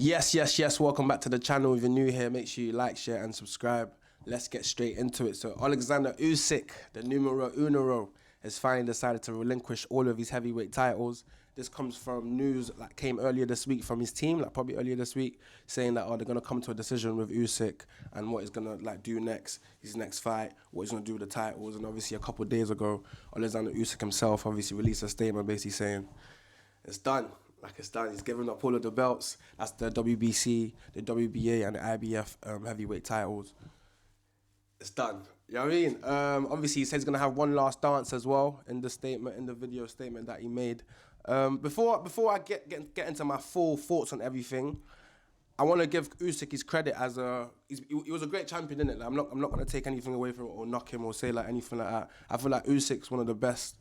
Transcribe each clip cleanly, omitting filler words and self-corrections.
Yes. Welcome back to the channel. If you're new here, make sure you like, share, and subscribe. Let's get straight into it. So, Oleksandr Usyk, the numero uno, has finally decided to relinquish all of his heavyweight titles. This comes from news that came earlier this week from his team, probably earlier this week, saying that they're gonna come to a decision with Usyk and what he's gonna do next, his next fight, what he's gonna do with the titles. And obviously, a couple of days ago, Oleksandr Usyk himself obviously released a statement basically saying it's done. It's done. He's given up all of the belts. That's the WBC, the WBA, and the IBF heavyweight titles. It's done. You know what I mean? Obviously, he says he's going to have one last dance as well in the statement, in the video statement that he made. Before I get into my full thoughts on everything, I want to give Usyk his credit as he was a great champion, innit? I'm not going to take anything away from it or knock him or say anything like that. I feel like Usyk's one of the best.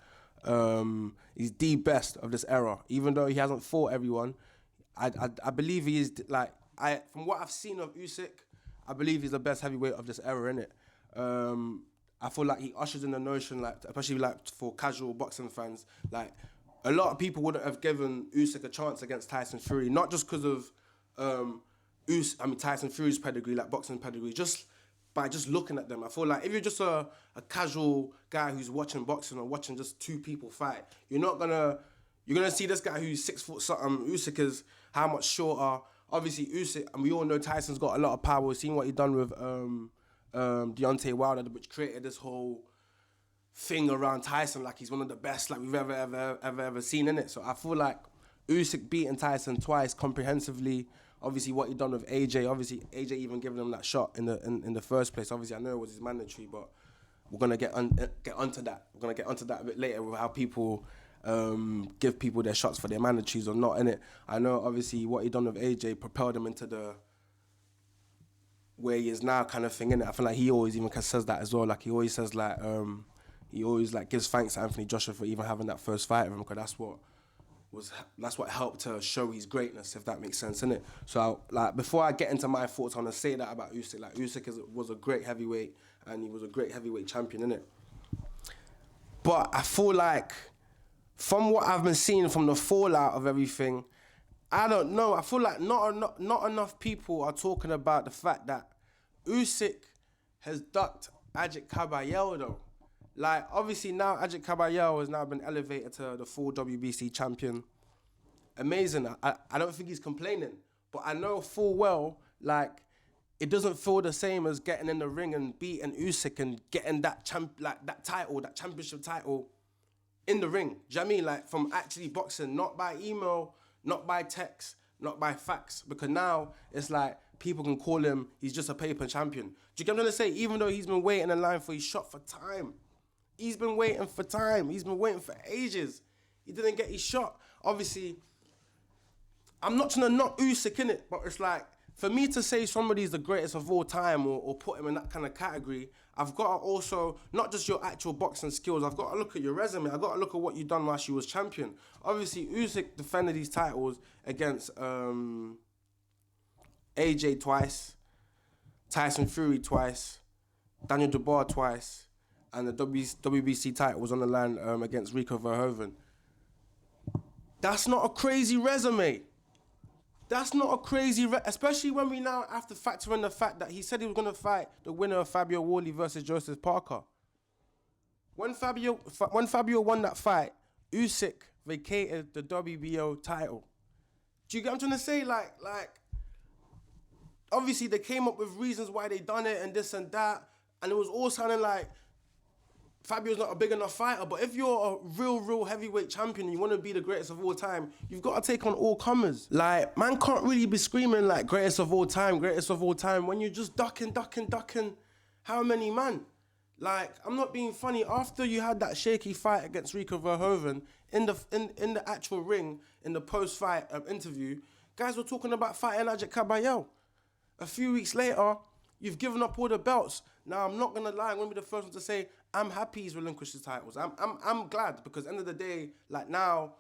He's the best of this era. Even though he hasn't fought everyone, I believe he is from what I've seen of Usyk, I believe he's the best heavyweight of this era, innit? I feel like he ushers in the notion, especially for casual boxing fans, a lot of people wouldn't have given Usyk a chance against Tyson Fury, not just because of Tyson Fury's pedigree, boxing pedigree, just by just looking at them. I feel like if you're just a casual guy who's watching boxing or watching just two people fight, you're gonna see this guy who's 6 foot something. Usyk is how much shorter. Obviously Usyk, and we all know Tyson's got a lot of power. We've seen what he done with Deontay Wilder, which created this whole thing around Tyson, he's one of the best we've ever seen in it. So I feel like Usyk beating Tyson twice comprehensively. Obviously, what he done with AJ. Obviously, AJ even giving him that shot in the first place. Obviously, I know it was his mandatory, but we're gonna get onto that. We're gonna get onto that a bit later with how people give people their shots for their mandatories or not. In it, I know obviously what he done with AJ propelled him into the where he is now kind of thing. In it, I feel like he always even says that as well. He always says he always gives thanks to Anthony Joshua for even having that first fight with him, because that's what helped to show his greatness, if that makes sense, innit? So, before I get into my thoughts, I want to say that about Usyk. Usyk was a great heavyweight, and he was a great heavyweight champion, innit? But I feel like, from what I've been seeing from the fallout of everything, I don't know. I feel like not enough people are talking about the fact that Usyk has ducked Ajit Caballero, though. Obviously now Ajit Caballero has now been elevated to the full WBC champion. Amazing. I don't think he's complaining, but I know full well, it doesn't feel the same as getting in the ring and beating Usyk and getting that championship title in the ring. Do you know what I mean? From actually boxing, not by email, not by text, not by fax, because now it's people can call him, he's just a paper champion. Do you get what I'm trying to say? Even though he's been waiting in line for his shot for time. He's been waiting for time. He's been waiting for ages. He didn't get his shot. Obviously, I'm not trying to knock Usyk in it, but it's for me to say somebody's the greatest of all time or put him in that kind of category, I've got to also, not just your actual boxing skills, I've got to look at your resume. I've got to look at what you've done whilst you was champion. Obviously, Usyk defended these titles against AJ twice, Tyson Fury twice, Daniel Dubois twice, and the WBC title was on the line against Rico Verhoeven. That's not a crazy resume. That's not a crazy especially when we now have to factor in the fact that he said he was going to fight the winner of Fabio Wardley versus Joseph Parker. When Fabio won that fight, Usyk vacated the WBO title. Do you get what I'm trying to say? Obviously they came up with reasons why they done it and this and that, and it was all sounding like Fabio's not a big enough fighter, but if you're a real heavyweight champion and you want to be the greatest of all time, you've got to take on all comers. Man can't really be screaming greatest of all time, when you're just ducking how many man? I'm not being funny. After you had that shaky fight against Rico Verhoeven, in the actual ring, in the post-fight interview, guys were talking about fighting Ajit Caballero. A few weeks later, you've given up all the belts. Now, I'm not gonna lie, I'm gonna be the first one to say I'm happy he's relinquished his titles. I'm glad, because at the end of the day, now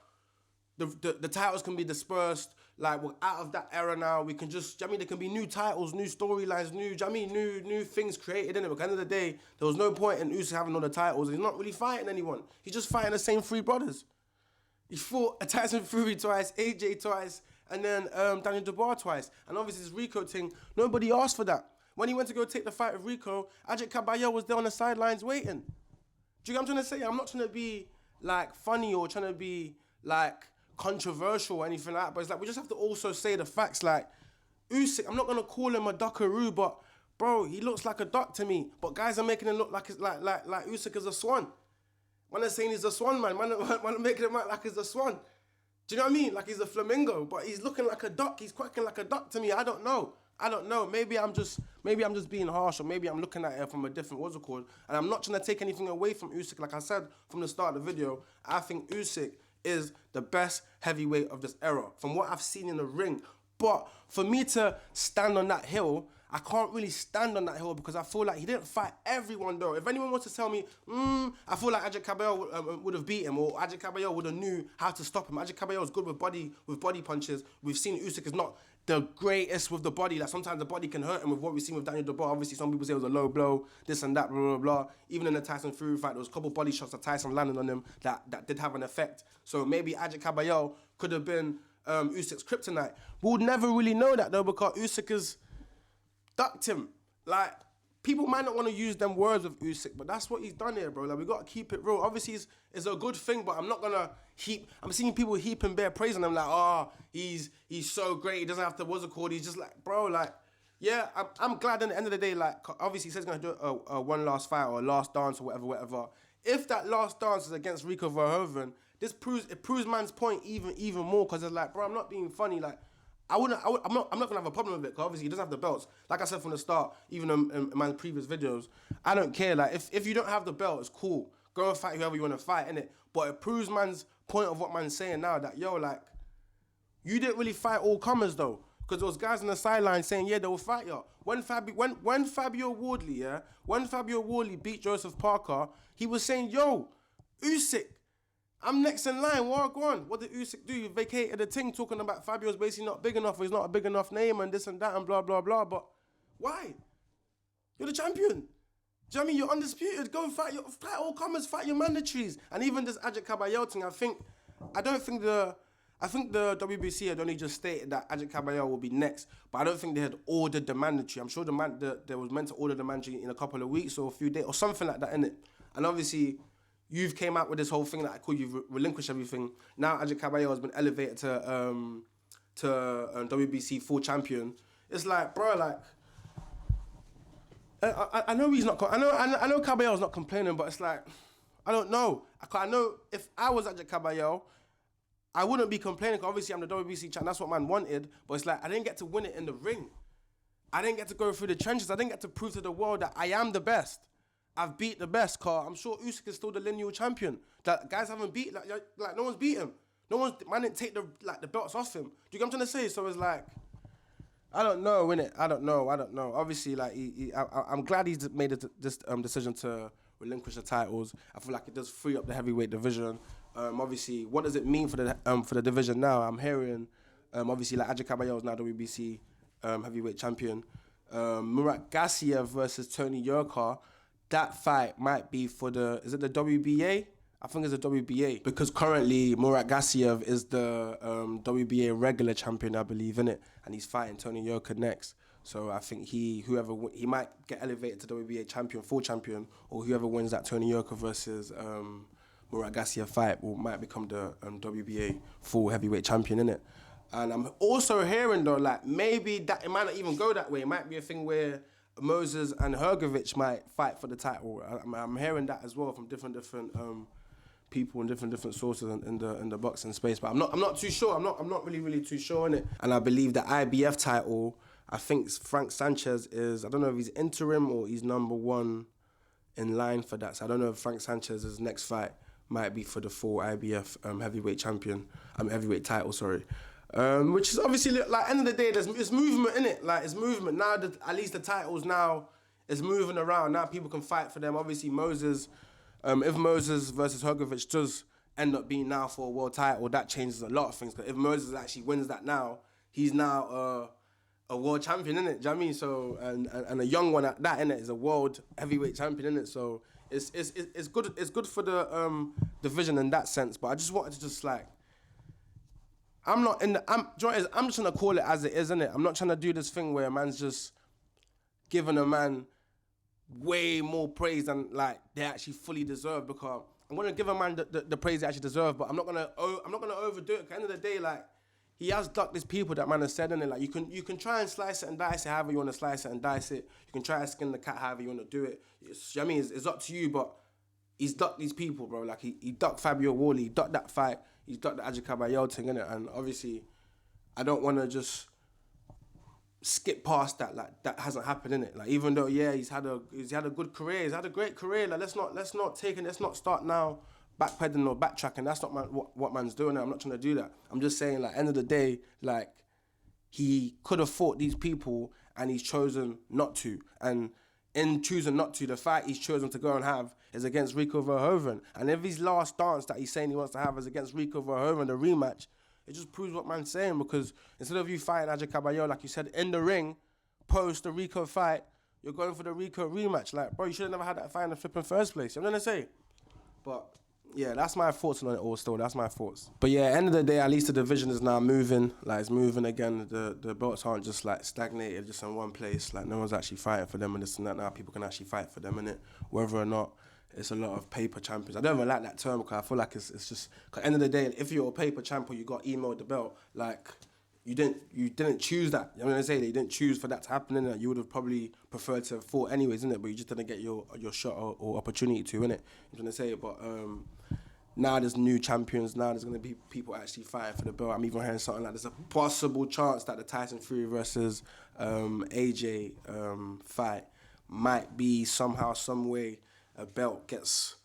the titles can be dispersed. We're out of that era now. We can just, there can be new titles, new storylines, new things created in it. But at the end of the day, there was no point in Usyk having all the titles. He's not really fighting anyone. He's just fighting the same three brothers. He fought Tyson Fury twice, AJ twice, and then Daniel Dubois twice. And obviously this Rico thing, nobody asked for that. When he went to go take the fight with Rico, Ajit Caballero was there on the sidelines waiting. Do you get what I'm trying to say? I'm not trying to be like funny or trying to be like controversial or anything like that, but it's like we just have to also say the facts. Like Usyk, I'm not gonna call him a duckaroo, but bro, he looks like a duck to me. But guys are making him look like Usyk is a swan. Man are saying he's a swan, man. Man are making him act like he's a swan. Do you know what I mean? Like he's a flamingo, but he's looking like a duck. He's quacking like a duck to me. I don't know. Maybe I'm just being harsh, or maybe I'm looking at it from a different what's it called. And I'm not trying to take anything away from Usyk. Like I said from the start of the video, I think Usyk is the best heavyweight of this era from what I've seen in the ring. But for me to stand on that hill, I can't really stand on that hill because I feel like he didn't fight everyone though. If anyone wants to tell me, I feel like Ajit Caballero would have beat him, or Ajit Caballero would have knew how to stop him. Ajit Caballero is good with body punches. We've seen Usyk is not the greatest with the body. Like sometimes the body can hurt him with what we've seen with Daniel Dubois. Obviously some people say it was a low blow, this and that, blah, blah, blah. Even in the Tyson Fury fight, there was a couple body shots that Tyson landed on him that did have an effect. So maybe Ajit Caballero could have been Usyk's kryptonite. We would never really know that though because Usyk has ducked him. Like, people might not want to use them words with Usyk, but that's what he's done here, bro. Like, we got to keep it real. Obviously, it's a good thing, but I'm not going to I'm seeing people heaping bare praise on him, like, oh, he's so great, he doesn't have to, what's it called? He's just like, bro, like, yeah, I'm glad at the end of the day, like, obviously he says he's going to do a one last fight or a last dance or whatever. If that last dance is against Rico Verhoeven, it proves man's point even more, because it's like, bro, I'm not being funny, like, I'm not gonna have a problem with it because obviously he doesn't have the belts. Like I said from the start, even in my previous videos, I don't care. Like if you don't have the belt, it's cool. Go and fight whoever you want to fight, innit? But it proves man's point of what man's saying now, that yo, like, you didn't really fight all comers though, because those guys on the sideline saying yeah, they'll fight you. When Fabio Wardley beat Joseph Parker, he was saying yo, Usyk, I'm next in line, walk on. What did Usyk do? He vacated the thing, talking about Fabio's basically not big enough, or he's not a big enough name, and this and that, and blah, blah, blah. But why? You're the champion. Do you know what I mean? You're undisputed. Go and fight all comers, fight your mandatories. And even this Ajit Caballero thing, I think the WBC had only just stated that Ajit Caballero will be next, but I don't think they had ordered the mandatory. I'm sure they was meant to order the mandatory in a couple of weeks or a few days, or something like that, innit? And obviously, you've came out with this whole thing that I call you relinquish everything. Now Ajit Caballero has been elevated to WBC full champion. It's like, bro, like, I know he's not. I know Caballero's not complaining, but it's like, I don't know. I know if I was Ajit Caballero, I wouldn't be complaining. Cause obviously, I'm the WBC champion. That's what man wanted. But it's like I didn't get to win it in the ring. I didn't get to go through the trenches. I didn't get to prove to the world that I am the best. I've beat the best, car. I'm sure Usyk is still the lineal champion. That guys haven't beat, like no one's beat him. Man didn't take the belts off him. Do you get what I'm trying to say? So it's like, I don't know, innit? I don't know. Obviously, like, I'm glad he's made this decision to relinquish the titles. I feel like it does free up the heavyweight division. Obviously, what does it mean for the division now? I'm hearing, obviously, like Ajit Caballero is now WBC heavyweight champion. Murat Gassiev versus Tony Yoka. That fight might be for is it the WBA? I think it's the WBA. Because currently, Murat Gassiev is the WBA regular champion, I believe, innit? And he's fighting Tony Yoka next. So I think he might get elevated to WBA champion, full champion, or whoever wins that Tony Yoka versus Murat Gassiev fight might become the WBA full heavyweight champion, innit? And I'm also hearing, though, like, maybe that it might not even go that way. It might be a thing where Moses and Hrgovic might fight for the title. I'm hearing that as well from different people and different sources in the boxing space. But I'm not too sure. I'm not really too sure in it. And I believe the IBF title, I think Frank Sanchez is, I don't know if he's interim or he's number one in line for that. So I don't know if Frank Sanchez's next fight might be for the full IBF heavyweight title. Sorry. Which is obviously, like, end of the day, it's movement in it. Like, it's movement now. At least the titles now is moving around. Now people can fight for them. Obviously, Moses. If Moses versus Hrgovic does end up being now for a world title, that changes a lot of things. Because if Moses actually wins that now, he's now a world champion, innit? Do you know what I mean? So and a young one at that, innit, is a world heavyweight champion, innit? So it's good for the division in that sense. But I just wanted to I'm not in the, I'm, do you know what it is? I'm just gonna call it as it is, innit? I'm not trying to do this thing where a man's just giving a man way more praise than like they actually fully deserve, because I'm gonna give a man the praise they actually deserve, but I'm not gonna overdo it. At the end of the day, like, he has ducked these people that man has said in it. Like, you can try and slice it and dice it however you want to slice it and dice it. You can try and skin the cat however you want to do it. I mean, it's up to you, but he's ducked these people, bro. Like, he ducked Fabio Wally, he ducked that fight, he's ducked the Adji Kabayel thing, innit? And obviously, I don't want to just skip past that. Like, that hasn't happened, innit? Like, even though, yeah, he's had a good career, he's had a great career. Like, let's not start now backpedaling or backtracking. That's not what man's doing. I'm not trying to do that. I'm just saying, like, end of the day, like, he could have fought these people and he's chosen not to. And in choosing not to, the fight he's chosen to go and have is against Rico Verhoeven. And if his last dance that he's saying he wants to have is against Rico Verhoeven, the rematch, it just proves what man's saying, because instead of you fighting Adji Kabayel, like you said, in the ring, post the Rico fight, you're going for the Rico rematch. Like, bro, you should have never had that fight in the flipping first place. You know what I'm gonna say? But yeah, that's my thoughts on it all still. That's my thoughts. But yeah, end of the day, at least the division is now moving. Like, it's moving again. The belts aren't just like stagnated, just in one place. Like, no one's actually fighting for them and this and that. Now people can actually fight for them, innit? Whether or not it's a lot of paper champions. I don't even like that term, because I feel like it's just, cause at the end of the day, if you're a paper champ or you got emailed the belt, like, you didn't choose that. You know what I'm saying? You didn't choose for that to happen, innit? You would have probably preferred to have fought anyways, innit? But you just didn't get your shot or opportunity to, innit? You know what I'm saying? But now there's new champions. Now there's going to be people actually fighting for the belt. I'm even hearing something like there's a possible chance that the Tyson Fury versus AJ fight might be somehow, some way, a belt gets,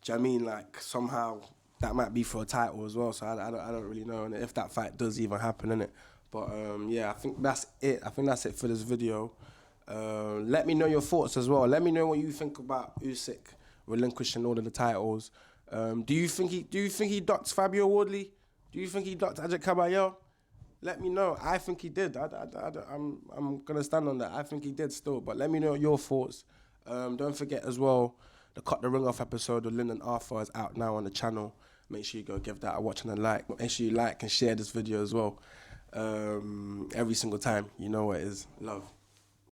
do you know what I mean? Like, somehow that might be for a title as well. So I don't really know if that fight does even happen, innit? But yeah, I think that's it. I think that's it for this video. Let me know your thoughts as well. Let me know what you think about Usyk relinquishing all of the titles. Do you think he ducked Fabio Wardley? Do you think he ducked Adji Kabayel? Let me know. I think he did. I'm gonna stand on that. I think he did still. But let me know your thoughts. Don't forget as well, the Cut the Ring Off episode of Lyndon Arthur is out now on the channel. Make sure you go give that a watch and a like. Make sure you like and share this video as well. Every single time. You know what it is. Love.